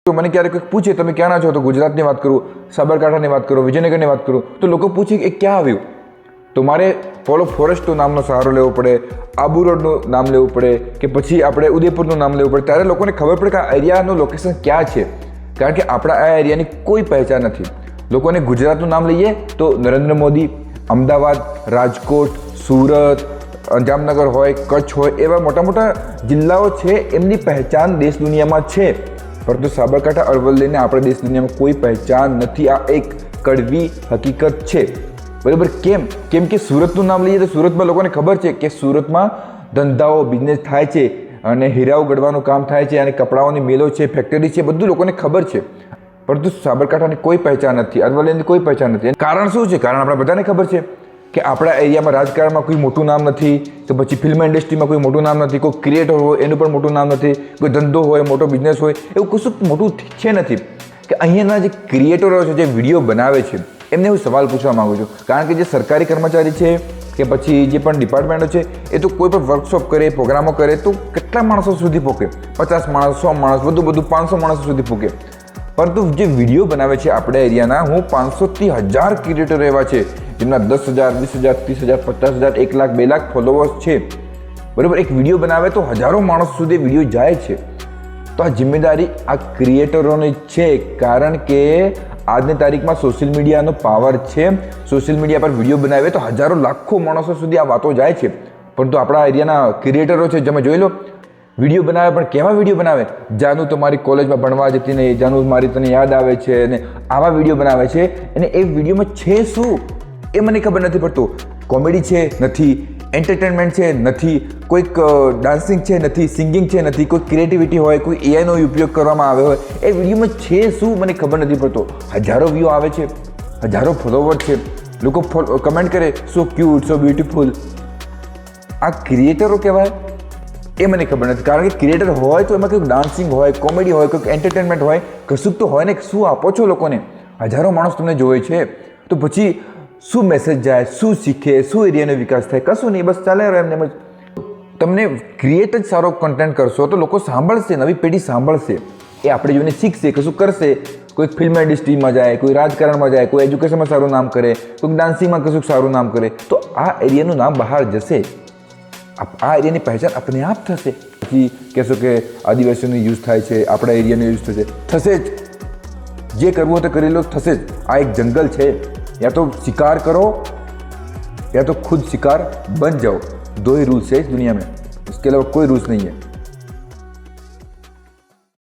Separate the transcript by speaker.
Speaker 1: તો મને ક્યારેક કોઈ પૂછે તમે ક્યાંના છો, તો ગુજરાતની વાત કરું, સાબરકાંઠાની વાત કરું, વિજયનગરની વાત કરું, તો લોકો પૂછે કે ક્યાં આવ્યું, તો મારે ફોલો ફોરેસ્ટનું નામનો સહારો લેવો પડે, આબુ રોડનું નામ લેવું પડે, કે પછી આપણે ઉદયપુરનું નામ લેવું પડે, ત્યારે લોકોને ખબર પડે કે આ એરિયાનું લોકેશન ક્યાં છે. કારણ કે આપણા આ એરિયાની કોઈ પહેચાન નથી. લોકોને ગુજરાતનું નામ લઈએ તો નરેન્દ્ર મોદી, અમદાવાદ, રાજકોટ, સુરત, જામનગર હોય, કચ્છ હોય, એવા મોટા મોટા જિલ્લાઓ છે, એમની પહેચાન દેશ દુનિયામાં છે. પરંતુ સાબરકાંઠા અરવલ્લીને આપણે દેશ દુનિયામાં કોઈ પહેચાન નથી. આ એક કડવી હકીકત છે. બરાબર? કેમ કે સુરતનું નામ લઈએ તો સુરતમાં લોકોને ખબર છે કે સુરતમાં ધંધાઓ બિઝનેસ થાય છે અને હીરાઓ ગળવાનું કામ થાય છે અને કપડાઓની મિલો છે, ફેક્ટરી છે, બધું લોકોને ખબર છે. પરંતુ સાબરકાંઠાની કોઈ પહેચાન નથી, અરવલ્લીની કોઈ પહેચાન નથી. કારણ શું છે? કારણ આપણે બધાને ખબર છે કે આપણા એરિયામાં રાજકારણમાં કોઈ મોટું નામ નથી, તો પછી ફિલ્મ ઇન્ડસ્ટ્રીમાં કોઈ મોટું નામ નથી, કોઈ ક્રિએટર હોય એનું પણ મોટું નામ નથી, કોઈ ધંધો હોય, મોટો બિઝનેસ હોય, એવું કશું મોટું છે નથી. કે અહીંયાના જે ક્રિએટરો છે, જે વિડીયો બનાવે છે, એમને હું સવાલ પૂછવા માગું છું. કારણ કે જે સરકારી કર્મચારી છે કે પછી જે પણ ડિપાર્ટમેન્ટો છે, એ તો કોઈ પણ વર્કશોપ કરે, પ્રોગ્રામો કરે તો કેટલા માણસો સુધી પહોંચે? 50 માણસ, 100 માણસ, વધુ 500 માણસો સુધી પહોંચે. પરંતુ જે વિડીયો બનાવે છે આપણા એરિયાના, હું 500થી 1000 ક્રિએટરો એવા છે જેમના 10,000, 20,000, 30,000, 50,000, 1 લાખ, 2 લાખ ફોલોવર્સ છે. બરાબર? એક વિડીયો બનાવે તો હજારો માણસો સુધી વિડીયો જાય છે. તો આ જિમ્મેદારી આ ક્રિએટરોની છે. કારણ કે આજની તારીખમાં સોશિયલ મીડિયાનો પાવર છે. સોશિયલ મીડિયા પર વિડીયો બનાવે તો હજારો લાખો માણસો સુધી આ વાતો જાય છે. પરંતુ આપણા એરિયાના ક્રિએટરો છે, તમે જોઈ લો, વિડીયો બનાવે પણ કેવા વિડીયો બનાવે? જાનુ તો મારી કોલેજમાં ભણવા જતી નહીં, જાનુ મારી તને યાદ આવે છે, અને આવા વિડીયો બનાવે છે. અને એ વિડીયોમાં છે શું એ મને ખબર નથી પડતું. કોમેડી છે? નથી. એન્ટરટેનમેન્ટ છે? નથી. કોઈક ડાન્સિંગ છે? નથી. સિંગિંગ છે? નથી. કોઈ ક્રિએટિવિટી હોય, કોઈ એઆઈનો ઉપયોગ કરવામાં આવ્યો હોય, એ વિડીયોમાં છે શું મને ખબર નથી પડતો. હજારો વ્યૂ આવે છે, હજારો ફોલોવર છે, લોકો કમેન્ટ કરે સો ક્યુટ, સો બ્યુટીફુલ. આ ક્રિએટરો કહેવાય? એ મને ખબર નથી. કારણ કે ક્રિએટર હોય તો એમાં કંઈક ડાન્સિંગ હોય, કોમેડી હોય, કંઈક એન્ટરટેનમેન્ટ હોય, કશુંક તો હોય ને. શું આપો છો લોકોને? હજારો માણસ તમને જોવે છે, તો પછી શું મેસેજ જાય? શું શીખે? શું એરિયાનો વિકાસ થાય? કશું નહીં, બસ ચાલે રહે એમને. તમને ક્રિએટ જ સારો કન્ટેન્ટ કરશો તો લોકો સાંભળશે, નવી પેઢી સાંભળશે, એ આપણે જોઈને શીખશે, કશું કરશે. કોઈક ફિલ્મ ઇન્ડસ્ટ્રીમાં જાય, કોઈ રાજકારણમાં જાય, કોઈ એજ્યુકેશનમાં સારું નામ કરે, કોઈક ડાન્સિંગમાં કશું સારું નામ કરે, તો આ એરિયાનું નામ બહાર જશે. આ એરિયાની પહેચાન આપને આપ થશે. પછી કહેશો કે આદિવાસીઓનો યુઝ થાય છે, આપણા એરિયાનો યુઝ થશે જ. જે કરવું હોય તો કરી લો, થશે જ. આ એક જંગલ છે. યા તો શિકાર કરો या तो खुद शिकार बन जाओ. दो ही रूल्स है इस दुनिया में, इसके अलावा कोई रूल्स नहीं है.